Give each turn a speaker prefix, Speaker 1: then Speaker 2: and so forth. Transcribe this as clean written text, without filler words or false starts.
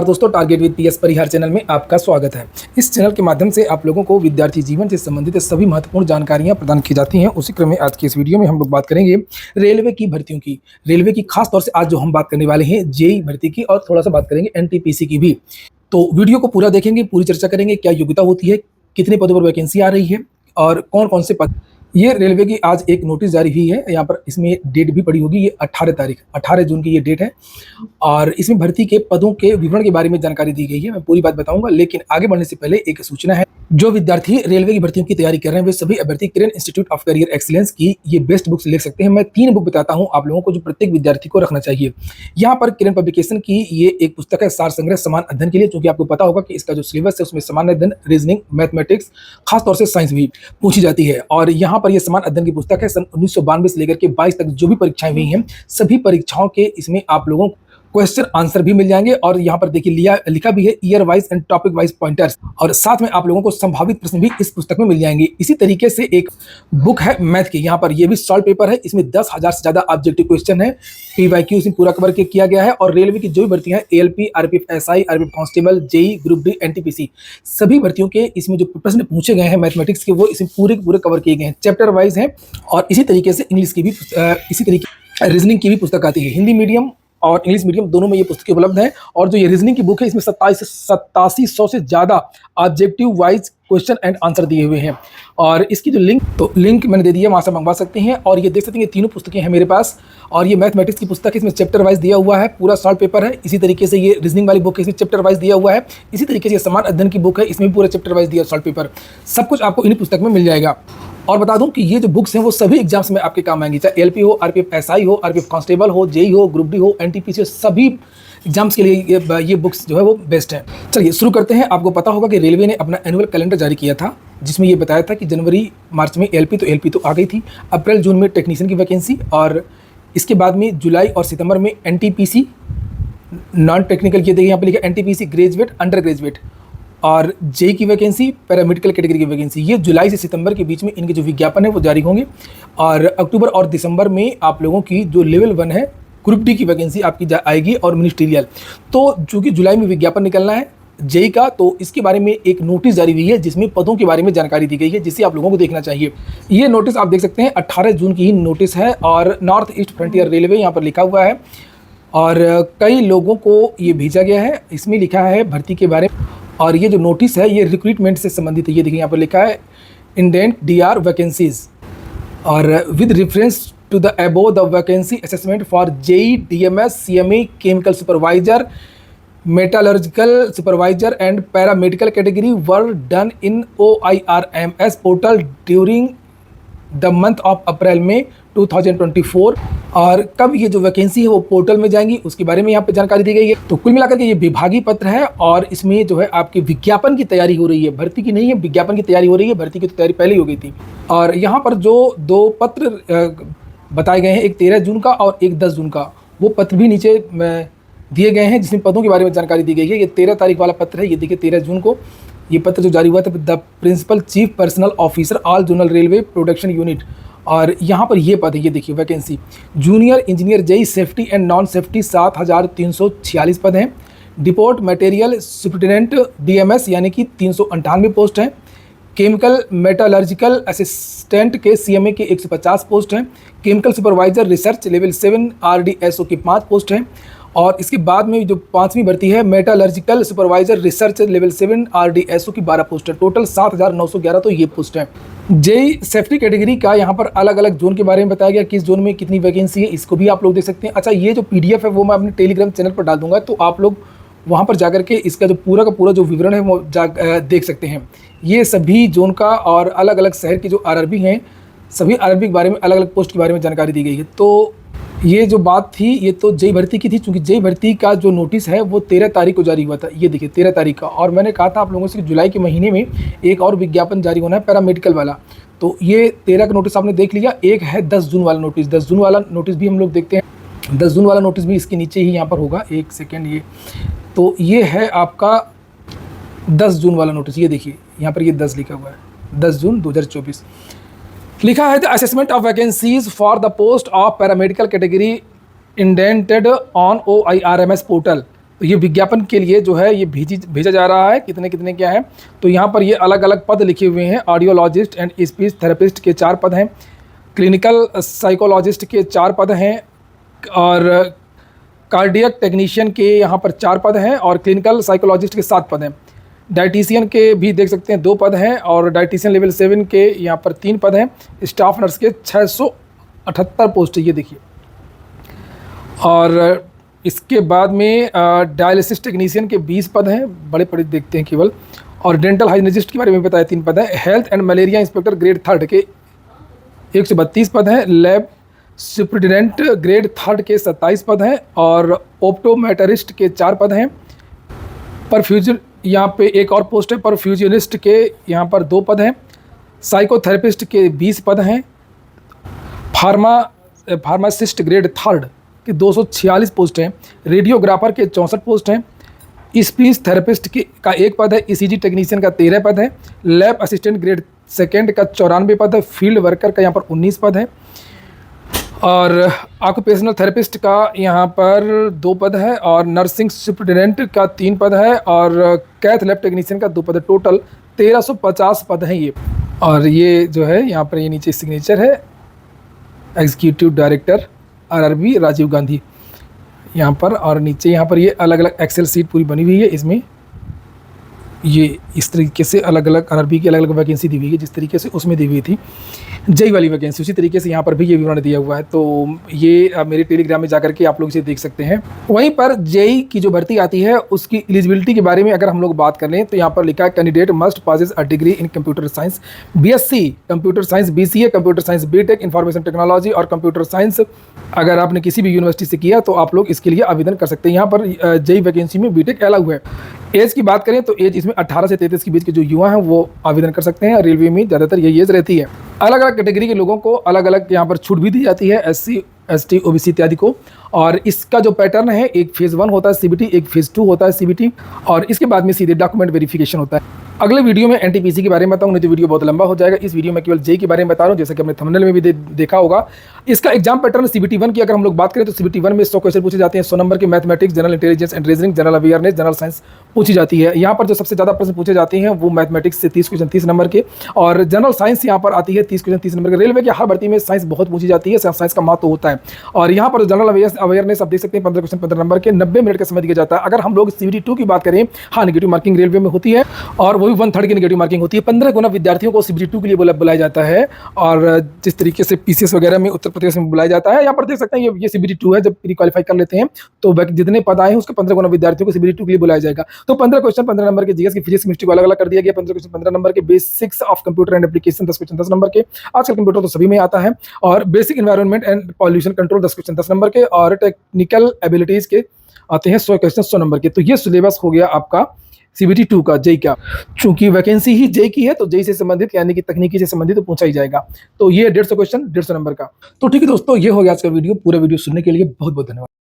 Speaker 1: दोस्तों, target with PS Parihar channel में आपका स्वागत है। इस चैनल के माध्यम से आप लोगों को विद्यार्थी जीवन से संबंधित सभी महत्वपूर्ण जानकारियां प्रदान की जाती हैं। उसी क्रम में आज की इस वीडियो में हम लोग बात करेंगे रेलवे की भर्तियों की। रेलवे की खास तौर से आज जो हम बात करने वाले हैं जेईई भर्ती की, और थोड़ा सा बात करेंगे एनटीपीसी की भी। तो वीडियो को पूरा देखेंगे, पूरी चर्चा करेंगे, क्या योग्यता होती है, कितने पदों पर वैकेंसी आ रही है और कौन कौन से पद। ये रेलवे की आज एक नोटिस जारी हुई है, यहाँ पर इसमें डेट भी पड़ी होगी, ये 18 जून की ये डेट है। और इसमें भर्ती के पदों के विवरण के बारे में जानकारी दी गई है। मैं पूरी बात बताऊंगा, लेकिन आगे बढ़ने से पहले एक सूचना है। जो विद्यार्थी रेलवे की भर्तियों की तैयारी कर रहे हैं, वे सभी अभ्यर्थी किरण इंस्टीट्यूट ऑफ करियर एक्सीलेंस की ये बेस्ट बुक्स लिख सकते हैं। मैं 3 बुक बताता हूं आप लोगों को, जो प्रत्येक विद्यार्थी को रखना चाहिए। यहाँ पर किरण पब्लिकेशन की ये एक पुस्तक है, सार संग्रह समान अध्ययन के लिए, क्योंकि आपको पता होगा कि इसका जो सिलेबस है उसमें सामान्य अध्ययन, रीजनिंग, मैथमेटिक्स, खासतौर से साइंस भी पूछी जाती है। और यहाँ पर यह समान अध्ययन की पुस्तक है। सन 1992 से लेकर के 22 तक जो भी परीक्षाएं हुई हैं, सभी परीक्षाओं के इसमें आप लोगों को क्वेश्चन आंसर भी मिल जाएंगे। और यहाँ पर देखिए लिखा भी है year wise and topic wise pointers, और साथ में आप लोगों को संभावित प्रश्न भी इस पुस्तक में मिल जाएंगे। इसी तरीके से एक बुक है मैथ की, यहाँ पर ये भी सॉल्व पेपर है। इसमें 10,000 से ज्यादा ऑब्जेक्टिव क्वेश्चन है, पीवाईक्यू इसमें पूरा कवर किया गया है। और रेलवे की जो भी भर्तियां हैं, ALP, RPF SI, RPF constable, JEE, group D, NTPC, सभी भर्तियों के इसमें जो प्रश्न पूछे गए हैं मैथमेटिक्स के, वो इसमें पूरे कवर किए गए हैं, चैप्टर वाइज हैं। और इसी तरीके से इंग्लिश की भी, इसी तरीके रीजनिंग की भी पुस्तक आती है। हिंदी मीडियम और इंग्लिश मीडियम दोनों में ये पुस्तकें उपलब्ध हैं। और जो ये रीजनिंग की बुक है, इसमें 27 से 8700 से ज़्यादा objective wise question and answer दिए हुए हैं। और इसकी जो लिंक मैंने दे दी है, वहाँ से मंगवा सकते हैं। और ये देख सकते हैं, तीनों पुस्तकें हैं मेरे पास। और ये मैथमेटिक्स की पुस्तक है, इसमें चैप्टर वाइज दिया हुआ है, पूरा सॉल्व पेपर है। इसी तरीके से ये रीजनिंग वाली बुक है, इसमें चैप्टर वाइज दिया हुआ है। इसी तरीके से समान अध्ययन की बुक है, इसमें भी पूरा चैप्टर वाइज दिया सॉल्व पेपर। सब कुछ आपको इन्हीं पुस्तक में मिल जाएगा। और बता दूं कि ये जो बुक्स हैं वो सभी एग्जाम्स में आपके काम आएंगी, चाहे एलपी हो, आरपीएफ एसआई हो, आरपीएफ कांस्टेबल हो, जेईई हो, ग्रुप डी हो, एनटीपीसी हो, सभी एग्जाम्स के लिए ये बुक्स जो है वो बेस्ट है। चलिए शुरू करते हैं। आपको पता होगा कि रेलवे ने अपना एनुअल कैलेंडर जारी किया था, जिसमें ये बताया था कि जनवरी मार्च में एलपी तो आ गई थी, अप्रैल जून में टेक्नीशियन की वैकेंसी, और इसके बाद में जुलाई और सितंबर में एनटीपीसी नॉन टेक्निकल की देखिए, यहाँ पे लिखा एनटीपीसी ग्रेजुएट, अंडर ग्रेजुएट, और जेईई की वैकेंसी, पैरामेडिकल कैटेगरी की वैकेंसी। ये जुलाई से सितंबर के बीच में इनके जो विज्ञापन है वो जारी होंगे। और अक्टूबर और दिसंबर में आप लोगों की जो लेवल 1 है, ग्रुप डी की वैकेंसी आपकी आएगी, और मिनिस्ट्रियल। तो चूँकि जुलाई में विज्ञापन निकलना है जेईई का, तो इसके बारे में एक नोटिस जारी हुई है, जिसमें पदों के बारे में जानकारी दी गई है, जिसे आप लोगों को देखना चाहिए। ये नोटिस आप देख सकते हैं, 18 जून की ही नोटिस है, और नॉर्थ ईस्ट फ्रंटियर रेलवे यहाँ पर लिखा हुआ है। और कई लोगों को ये भेजा गया है, इसमें लिखा है भर्ती के बारे में। और ये जो नोटिस है ये रिक्रूटमेंट से संबंधित है। ये देखिए, यहाँ पर लिखा है इंडेंट डीआर वैकेंसीज, और with reference to the above the vacancy assessment for JE, DMS, CME, chemical supervisor, metallurgical supervisor and paramedical category were done in OIRMS portal during the month of April में 2024। और कब ये जो vacancy है वो portal में जाएंगी, उसके बारे में यहाँ पे जानकारी दी गई है। तो कुल मिलाकर के ये विभागीय पत्र है, और इसमें जो है आपके विज्ञापन की तैयारी हो रही है, भर्ती की नहीं है, विज्ञापन की तैयारी हो रही है। भर्ती की तो तैयारी पहले ही हो गई थी। और यहाँ पर जो 2 पत्र बताए गए हैं, एक 13 जून का और एक 10 जून का, वो पत्र भी नीचे दिए गए हैं, जिसमें पदों के बारे में जानकारी दी गई है। ये 13 तारीख वाला पत्र है, ये देखिए 13 जून को ये पत्र जो जारी हुआ था, the principal chief personnel officer all zonal railway production unit. और यहाँ पर ये पद है, ये देखिए vacancy, junior engineer JE safety and non safety 7,346 पद हैं। डिपोर्ट मटेरियल सुपरिटेंडेंट डीएमएस यानी कि 398 पोस्ट हैं। केमिकल मेटालर्जिकल असिस्टेंट के सीएमए के 150 पोस्ट हैं। Chemical supervisor research level 7 RDSO की 5 पोस्ट हैं। और इसके बाद में जो 5वीं भर्ती है, metallurgical supervisor research level 7 RDSO की 12 पोस्ट है। टोटल 7,911 तो ये पोस्ट है। जेईई सेफ्टी कैटेगरी का यहाँ पर अलग अलग जोन के बारे में बताया गया, किस जोन में कितनी वैकेंसी है, इसको भी आप लोग देख सकते हैं। अच्छा, ये जो PDF है वो मैं अपने टेलीग्राम चैनल पर डाल दूंगा, तो आप लोग वहाँ पर जाकर के इसका जो पूरा का पूरा जो विवरण है वो देख सकते हैं। ये सभी जोन का और अलग अलग शहर की जो RRB हैं, सभी RRB के बारे में, अलग अलग पोस्ट के बारे में जानकारी दी गई है। तो ये जो बात थी, ये तो जेईई भर्ती की थी, क्योंकि जेईई भर्ती का जो नोटिस है वो 13 तारीख को जारी हुआ था। ये देखिए 13 तारीख का। और मैंने कहा था आप लोगों से कि जुलाई के महीने में एक और विज्ञापन जारी होना है पैरामेडिकल वाला। तो ये 13 का नोटिस आपने देख लिया। एक है 10 जून वाला नोटिस। 10 जून वाला नोटिस भी हम लोग देखते हैं। 10 जून वाला नोटिस भी इसके नीचे ही यहाँ पर होगा, एक सेकेंड। ये तो ये है आपका 10 जून वाला नोटिस। ये देखिए यहाँ पर ये 10 लिखा हुआ है, 10 जून 2024 लिखा है। The assessment of vacancies for the post of paramedical category indented on OIRMS portal तो ये विज्ञापन के लिए जो है ये भेजा जा रहा है, कितने कितने क्या है। तो यहाँ पर ये अलग अलग पद लिखे हुए हैं। ऑडियोलॉजिस्ट एंड स्पीच थेरेपिस्ट के 4 पद हैं, क्लिनिकल साइकोलॉजिस्ट के 4 पद हैं, और कार्डियक टेक्नीशियन के यहाँ पर 4 पद हैं, और क्लिनिकल साइकोलॉजिस्ट के 7 पद हैं। डाइटिशियन के भी देख सकते हैं 2 पद हैं, और डाइटिशियन लेवल 7 के यहाँ पर 3 पद हैं। स्टाफ नर्स के 678 पोस्ट है, ये देखिए। और इसके बाद में डायलिसिस टेक्नीशियन के 20 पद हैं, बड़े बड़े देखते हैं केवल। और डेंटल हाइजीनिस्ट के बारे में बताया 3 पद हैं। Health and malaria inspector grade 3 के 132 पद हैं। लैब सुपरिटेंडेंट ग्रेड 3 के 27 पद हैं, और ऑप्टोमेट्रिस्ट के 4 पद हैं। परफ्यूजन यहाँ पे एक और पोस्ट है, परफ्यूजनिस्ट के यहाँ पर 2 पद हैं। साइकोथेरेपिस्ट के 20 पद हैं। फार्मासिस्ट ग्रेड 3 के 246 पोस्ट हैं। रेडियोग्राफर के 64 पोस्ट हैं। स्पीच थेरेपिस्ट का 1 पद है। ईसीजी टेक्नीशियन का 13 पद है। लैब असिस्टेंट ग्रेड 2 का 94 पद है। फील्ड वर्कर का यहाँ पर 19 पद है। और ऑक्यूपेशनल थेरेपिस्ट का यहाँ पर 2 पद है, और नर्सिंग सुपरिटेंडेंट का 3 पद है, और कैथ लैब टेक्नीशियन का 2 पद है। टोटल 1350 पद हैं ये। और ये जो है यहाँ पर ये नीचे सिग्नेचर है, executive director RRB Rajiv Gandhi यहाँ पर। और नीचे यहाँ पर ये अलग अलग एक्सेल सीट पूरी बनी हुई है। इसमें ये इस तरीके से अलग अलग आरआरबी की अलग अलग वैकेंसी दी हुई है, जिस तरीके से उसमें दी हुई थी जेई वाली वैकेंसी, उसी तरीके से यहाँ पर भी ये विवरण दिया हुआ है। तो ये मेरे टेलीग्राम में जाकर के आप लोग इसे देख सकते हैं। वहीं पर जेई की जो भर्ती आती है उसकी एलिजिबिलिटी के बारे में अगर हम लोग बात कर लें तो यहाँ पर लिखा है candidate must possess a degree in computer science, BSc computer science, BCA computer science, BTech information technology और कंप्यूटर साइंस। अगर आपने किसी भी यूनिवर्सिटी से किया तो आप लोग इसके लिए आवेदन कर सकते हैं। यहाँ पर जेई वैकेंसी में बीटेक अलाउ है। एज की बात करें तो एज इसमें 18 से 33 के बीच के जो युवा हैं वो आवेदन कर सकते हैं। रेलवे में ज़्यादातर यही एज रहती है। अलग अलग कैटेगरी के लोगों को अलग अलग यहाँ पर छूट भी दी जाती है, एससी, एसटी, ओबीसी इत्यादि को। और इसका जो पैटर्न है, एक फेज़ 1 होता है सीबीटी, एक फेज़ 2 होता है सीबीटी, और इसके बाद में सीधे डॉक्यूमेंट वेरिफिकेशन होता है। अगले वीडियो में एनटीपीसी के बारे में बताऊँ, नहीं तो वीडियो बहुत लंबा हो जाएगा। इस वीडियो में केवल जेई के बारे में बता रहा हूँ, जैसे कि हमने थंबनेल में भी देखा होगा। इसका एग्जाम पैटर्न सीबीटी 1 की अगर हम लोग बात करें तो सीबीटी 1 में 100 क्वेश्चन पूछे जाते हैं। 100 नंबर के mathematics, general intelligence and reasoning, general awareness, general science पूछी जाती है। यहाँ पर जो सबसे ज़्यादा प्रश्न पूछे जाते हैं वो मैथमेटिक्स से 30 क्वेश्चन 30 नंबर के, और जनरल साइंस यहाँ पर आती है 30 क्वेश्चन 30 नंबर के। रेलवे की हर भर्ती में साइंस बहुत पूछी जाती है, साइंस का महत्व होता है। और यहाँ पर जनरल अवेयरनेस आप देख सकते हैं 15 क्वेश्चन 15 नंबर के, 90 मिनट का समय दिया जाता है। अगर हम लोग सीबीटी 2 की बात करें, हाँ, नेगेटिव मार्किंग रेलवे में होती है, और वो भी 1/3 की नेगेटिव मार्किंग होती है। 15 गुना विद्यार्थियों को सीबीटी 2 के लिए बुलाया जाता है। और जिस तरीके से पीसीएस वगैरह में उत्तर प्रदेश में बुलाया जाता है, यहाँ पर देख सकते हैं ये सीबीटी 2 है। जब प्री क्वालिफाई कर लेते हैं तो जितने पद आए हैं उसके 15 गुना विद्यार्थियों को सीबीटी 2 के लिए बुलाया जाएगा। तो 15 क्वेश्चन 15 नंबर के जीएस की, फिजिक्स केमिस्ट्री को अलग अलग कर दिया गया। 15 क्वेश्चन 15 नंबर के। Basics of computer and application 10 question 10 number के। आजकल कंप्यूटर तो सभी में आता है। और basic environment and pollution control 10 question 10 number के। और टेक्निकल एबिलिटीज के आते हैं 100 क्वेश्चन 100 नंबर के। तो ये सिलेबस हो गया आपका सीबीटी 2 का जेई का। चूंकि वैकेंसी ही जेई की है तो जेई से संबंधित यानी कि तकनीकी से संबंधित तो पूछा ही जाएगा। तो ये 150 क्वेश्चन 150 नंबर का। तो ठीक है दोस्तों, ये हो गया आज का वीडियो। पूरा वीडियो सुनने के लिए बहुत बहुत धन्यवाद।